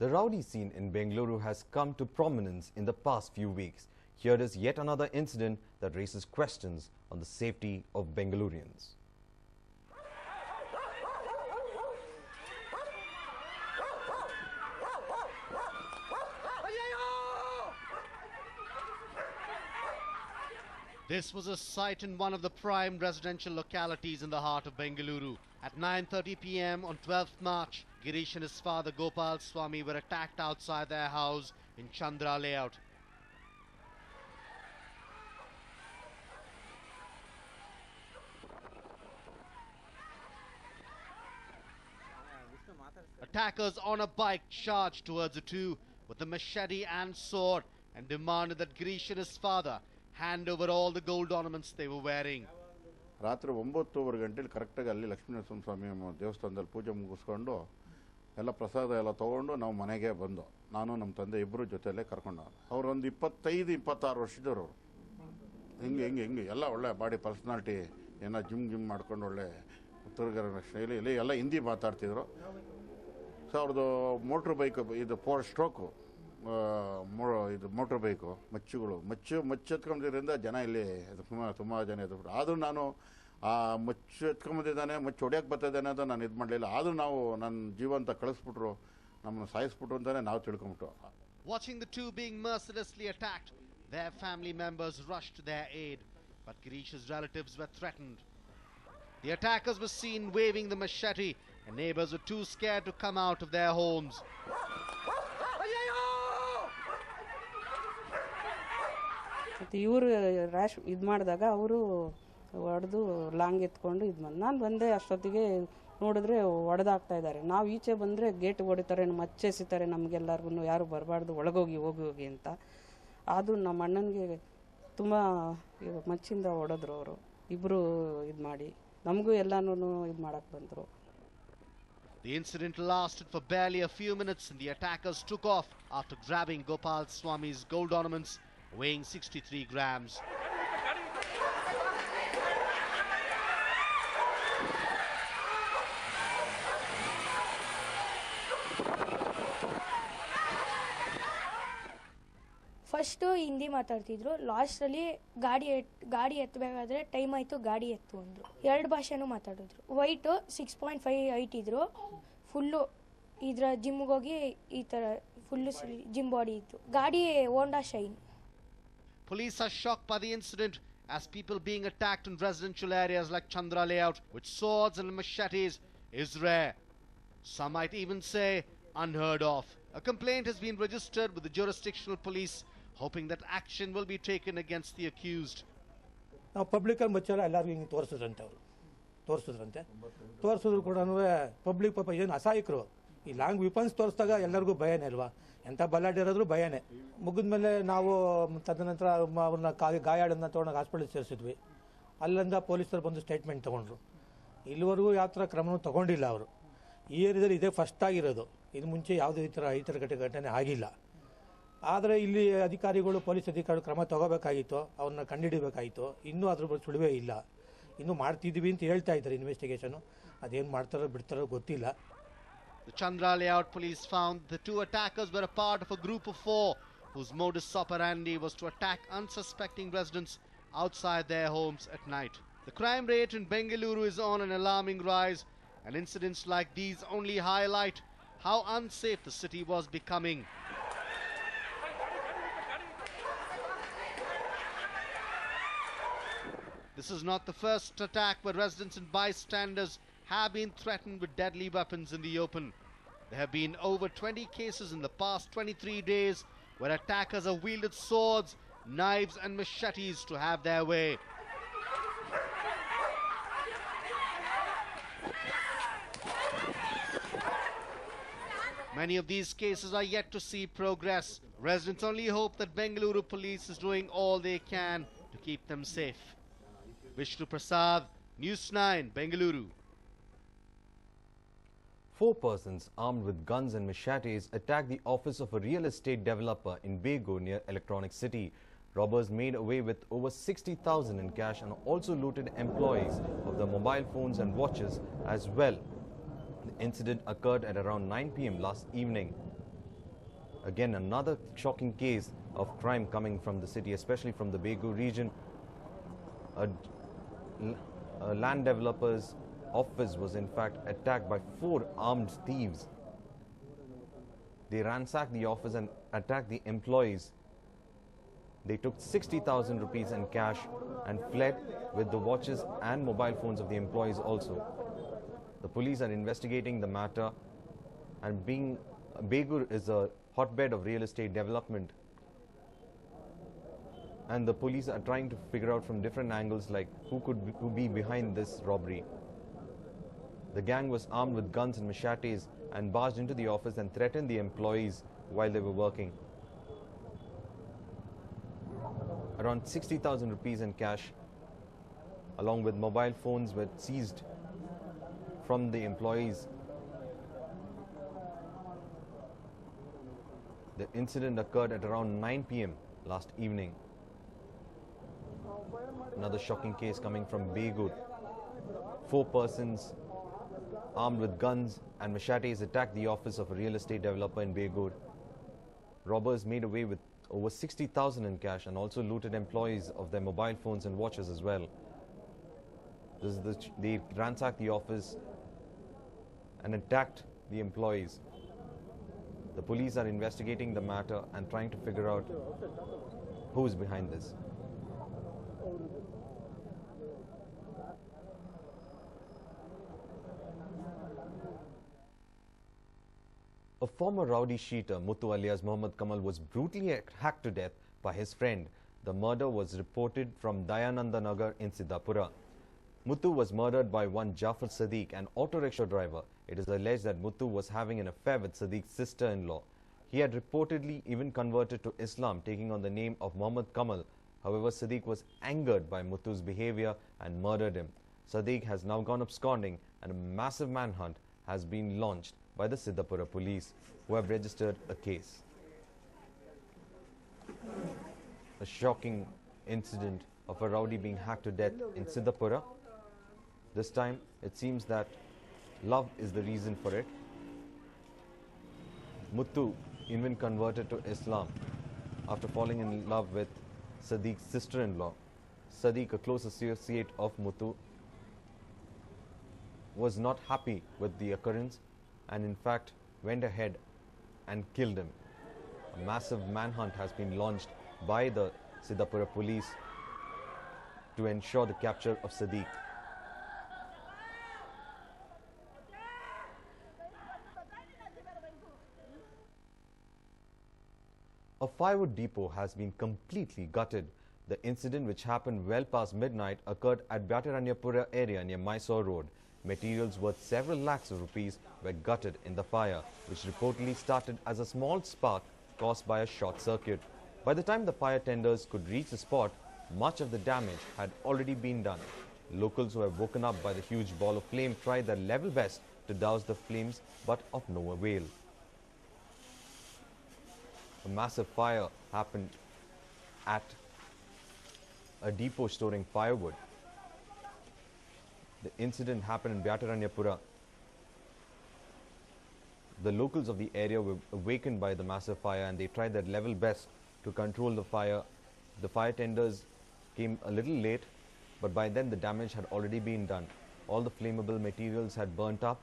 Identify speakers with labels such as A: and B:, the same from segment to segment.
A: The rowdy scene in Bengaluru has come to prominence in the past few weeks. Here is yet another incident that raises questions on the safety of Bengalurians.
B: This was a sight in one of the prime residential localities in the heart of Bengaluru. At 9:30 p.m. on 12th March, Girish and his father Gopal Swami were attacked outside their house in Chandra layout. Attackers on a bike charged towards the two with a machete and sword and demanded that Girish and his father hand over all the gold ornaments they were wearing.
C: ರಾತ್ರಿ 9:00 ಗಂಟೆಗೆ ಕರೆಕ್ಟಾಗಿ ಅಲ್ಲಿ ಲಕ್ಷ್ಮೀನರಸಿಂಹ ಸ್ವಾಮಿ ದೇವಸ್ಥಾನದಲ್ಲಿ ಪೂಜೆ ಮುಗಿಸ್ಕೊಂಡು ಎಲ್ಲ ಪ್ರಸಾದ ಎಲ್ಲ ತೊಗೊಂಡು ನಾವು ಮನೆಗೆ ಬಂದು ನಾನು ನಮ್ಮ ತಂದೆ ಇಬ್ಬರು ಜೊತೆಯಲ್ಲೇ ಕರ್ಕೊಂಡು ಅವರು ಒಂದು 25-26 ವರ್ಷದವರು ಹಿಂಗೆ ಎಲ್ಲ ಒಳ್ಳೆ ಬಾಡಿ ಪರ್ಸನಾಲಿಟಿ ಏನೋ ಜಿಮ್ ಮಾಡ್ಕೊಂಡು ಒಳ್ಳೆ ಉತ್ತರಗರ ಶೈಲಿಯಲ್ಲಿ ಎಲ್ಲ ಹಿಂದಿ ಮಾತಾಡ್ತಿದ್ರು. ಸೊ ಅವ್ರದ್ದು ಮೋಟ್ರ್ ಬೈಕ್ ಇದು 4 ಸ್ಟ್ರೋಕು ಇದು ಮೋಟ್ರ್ ಬೈಕು ಮಚ್ಚು ಎತ್ಕೊಂಡಿದ್ದರಿಂದ ಜನ ಇಲ್ಲಿ ತುಂಬ ಜನ ಎದ್ಬಿಟ್ಟು ಆದರೂ ನಾನು ಆ ಮಚ್ಚು ಎತ್ಕೊಂಬಂದಿದ್ದಾನೆ ಮಚ್ಚು ಹೊಡ್ಯಕ್ಕೆ ಬರ್ತಾಯಿದ್ದಾನೆ ಅಂತ ನಾನು ಇದು ಮಾಡಲಿಲ್ಲ. ಆದರೂ ನಾವು ನನ್ನ ಜೀವಂತ ಕಳಿಸ್ಬಿಟ್ರು ನಮ್ಮನ್ನು ಸಾಯಿಸ್ಬಿಟ್ರು ಅಂತಲೇ ನಾವು ತಿಳ್ಕೊಂಬಿಟ್ಟು.
B: Watching the two being mercilessly attacked, their family members rushed to their aid, but Girish's relatives were threatened. The attackers were seen waving the machete and neighbors were too scared to come out of their homes.
D: ಇವರು rash ಇದು ಮಾಡಿದಾಗ ಅವರು ಹೊಡೆದು long ಎತ್ಕೊಂಡು ಇದು ಮಾಡಿ ನಾನು ಬಂದೆ. ಅಷ್ಟೊತ್ತಿಗೆ ನೋಡಿದ್ರೆ ಹೊಡೆದಾಗ್ತಾ ಇದ್ದಾರೆ. ನಾವು ಈಚೆ ಬಂದರೆ ಗೇಟ್ ಹೊಡಿತಾರೆ, ಮಚ್ಚೆಸಿತಾರೆ ನಮಗೆಲ್ಲರಿಗೂ, ಯಾರು ಬರಬಾರ್ದು ಹೋಗಿ ಅಂತ. ಆದರೂ ನಮ್ಮ ಅಣ್ಣನಿಗೆ ತುಂಬ ಮಚ್ಚಿಂದ ಹೊಡೆದ್ರು ಅವರು ಇಬ್ಬರು ಇದು ಮಾಡಿ ನಮಗೂ ಎಲ್ಲನೂ ಇದು ಮಾಡಕ್ಕೆ ಬಂದರು.
B: The incident lasted for barely a few minutes and the attackers took off after grabbing Gopal Swami's gold ornaments weighing 63 grams.
E: First Hindi ಮಾತಾಡ್ತಿದ್ರು, ಲಾಸ್ಟಲ್ಲಿ ಗಾಡಿ ಎತ್ತಬೇಕಾದ್ರೆ ಟೈಮ್ ಆಯಿತು ಗಾಡಿ ಎತ್ತು ಅಂದರು. 2 ಭಾಷೆನೂ ಮಾತಾಡಿದ್ರು. ವೈಟು 6.5 ಹೈಟ್ ಇದ್ರು, ಫುಲ್ಲು ಇದರ ಜಿಮ್ಗೆ ಹೋಗಿ ಈ ಥರ ಫುಲ್ಲು ಜಿಮ್ ಬಾಡಿ ಇತ್ತು. ಗಾಡಿ ಹೋಂಡಾ shine.
B: Police are shocked by the incident as people being attacked in residential areas like Chandra layout with swords and machetes is rare. Some might even say unheard of. A complaint has been registered with the jurisdictional police, hoping that action will be taken against the accused.
F: ನಾವು ಪಬ್ಲಿಕಲ್ಲಿ ಮಚ್ಚಲ್ಲ ಎಲ್ಲರಿಗೂ ಹಿಂಗೆ ತೋರಿಸಿದ್ರು ಕೂಡ public ಪಾಪ ಏನು ಅಸಹಾಯಕರು ಈ long ವಿಪನ್ಸ್ ತೋರಿಸಿದಾಗ ಎಲ್ಲರಿಗೂ ಭಯನೇ ಅಲ್ವಾ, ಎಂಥ ಬಲಾಢ್ಯ ಇರೋದ್ರು ಭಯನೇ. ಮುಗಿದ್ಮೇಲೆ ನಾವು ತದನಂತರ ಅವ್ರನ್ನ ಗಾಯಾಳನ್ನ ತೊಗೊಂಡಾಗ ಹಾಸ್ಪಿಟಲ್ ಸೇರಿಸಿದ್ವಿ. ಅಲ್ಲಿಂದ ಪೊಲೀಸರು ಬಂದು ಸ್ಟೇಟ್ಮೆಂಟ್ ತೊಗೊಂಡ್ರು. ಇಲ್ಲಿವರೆಗೂ ಯಾವ ಥರ ಕ್ರಮನೂ ತೊಗೊಂಡಿಲ್ಲ ಅವರು. ಈ ಏರಿಯಾದಲ್ಲಿ ಇದೇ ಫಸ್ಟ್ ಆಗಿರೋದು, ಇದು ಮುಂಚೆ ಯಾವುದೇ ಈ ಥರ ಘಟನೆ ಆಗಿಲ್ಲ. ಆದರೆ ಇಲ್ಲಿ ಅಧಿಕಾರಿಗಳು ಪೊಲೀಸ್ ಅಧಿಕಾರಿಗಳು ಕ್ರಮ ತಗೋಬೇಕಾಗಿತ್ತು, ಅವ್ರನ್ನ ಕಂಡುಹಿಡಿಬೇಕಾಗಿತ್ತು. ಇನ್ನೂ ಅದ್ರ ಬಗ್ಗೆ ಸುಳಿವೇ ಇಲ್ಲ. ಇನ್ನೂ ಮಾಡ್ತಿದ್ದೀವಿ ಅಂತ ಹೇಳ್ತಾ ಇದ್ದಾರೆ ಇನ್ವೆಸ್ಟಿಗೇಷನು. ಅದೇನು ಮಾಡ್ತಾರೋ ಬಿಡ್ತಾರೋ ಗೊತ್ತಿಲ್ಲ.
B: The Chandra layout police found the two attackers were a part of a group of 4 whose modus operandi was to attack unsuspecting residents outside their homes at night. The crime rate in Bengaluru is on an alarming rise, and incidents like these only highlight how unsafe the city was becoming. This is not the first attack where residents and bystanders have been threatened with deadly weapons in the open. There have been over 20 cases in the past 23 days where attackers have wielded swords, knives and machetes to have their way. Many of these cases are yet to see progress. Residents only hope that Bengaluru police is doing all they can to keep them safe. Vishnu Prasad, News9, Bengaluru.
A: 4 persons armed with guns and machetes attacked the office of a real estate developer in Bego near Electronic City. Robbers made away with over 60,000 in cash and also looted employees of the mobile phones and watches as well. The incident occurred at around 9 p.m. last evening. Again, another shocking case of crime coming from the city, especially from the Begu region. A land developer's office was in fact attacked by 4 armed thieves. They ransacked the office and attacked the employees. They took 60,000 rupees in cash and fled with the watches and mobile phones of the employees also. The police are investigating the matter, and being Begur is a hotbed of real estate development, and the police are trying to figure out from different angles like who be behind this robbery. The gang was armed with guns and machetes and barged into the office and threatened the employees while they were working. Around 60,000 rupees in cash along with mobile phones were seized from the employees. The incident occurred at around 9 p.m. last evening. Another shocking case coming from Begur. 4 persons armed with guns and machetes attacked the office of a real estate developer in Begur. Robbers made away with over 60,000 in cash and also looted employees of their mobile phones and watches as well. They ransacked the office and attacked the employees. The police are investigating the matter and trying to figure out who is behind this. A former rowdy sheeter, Muthu alias Muhammad Kamal, was brutally hacked to death by his friend. The murder was reported from Dayananda Nagar in Siddhapura. Muthu was murdered by one Jafar Sadiq, an auto rickshaw driver. It is alleged that Muthu was having an affair with Sadiq's sister-in-law. He had reportedly even converted to Islam, taking on the name of Muhammad Kamal. However, Sadiq was angered by Muthu's behavior and murdered him. Sadiq has now gone absconding, and a massive manhunt has been launched by the Siddhapura police, who have registered a case. A shocking incident of a rowdy being hacked to death in Siddhapura. This time, it seems that love is the reason for it. Muthu even converted to Islam after falling in love with Sadiq's sister-in-law. Sadiq, a close associate of Muthu, was not happy with the occurrence and in fact went ahead and killed him. A massive manhunt has been launched by the Siddhapura police to ensure the capture of Sadiq. A firewood depot has been completely gutted. The incident, which happened well past midnight, occurred at Bhatiranyapura area near Mysore Road. Materials worth several lakhs of rupees were gutted in the fire, which reportedly started as a small spark caused by a short circuit. By the time the fire tenders could reach the spot, much of the damage had already been done. Locals who have woken up by the huge ball of flame tried their level best to douse the flames, but of no avail. A massive fire happened at a depot storing firewood. The incident happened in Bhatiranyapura. The locals of the area were awakened by the massive fire and they tried their level best to control the fire. The fire tenders came a little late, but by then the damage had already been done. All the flammable materials had burnt up,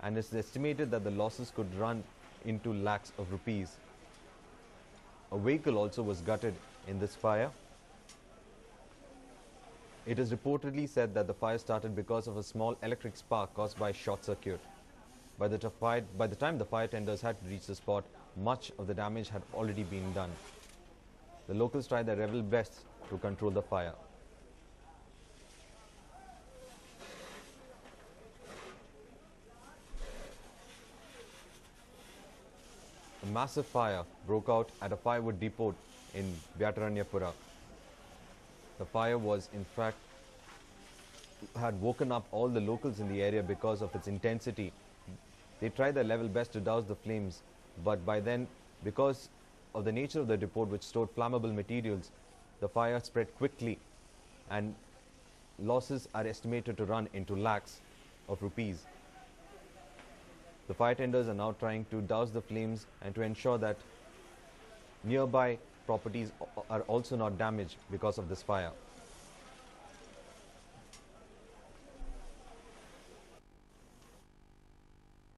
A: and it's estimated that the losses could run into lakhs of rupees. A vehicle also was gutted in this fire. It is reportedly said that the fire started because of a small electric spark caused by short circuit. By the time the fire tenders had reached the spot, much of the damage had already been done. The locals tried their level best to control the fire. A massive fire broke out at a firewood depot in Bhatiranyapura. The fire was, in fact, had woken up all the locals in the area because of its intensity. They tried their level best to douse the flames, but by then, because of the nature of the depot, which stored flammable materials, the fire spread quickly and losses are estimated to run into lakhs of rupees. The fire tenders are now trying to douse the flames and to ensure that Nearby properties are also not damaged because of this fire.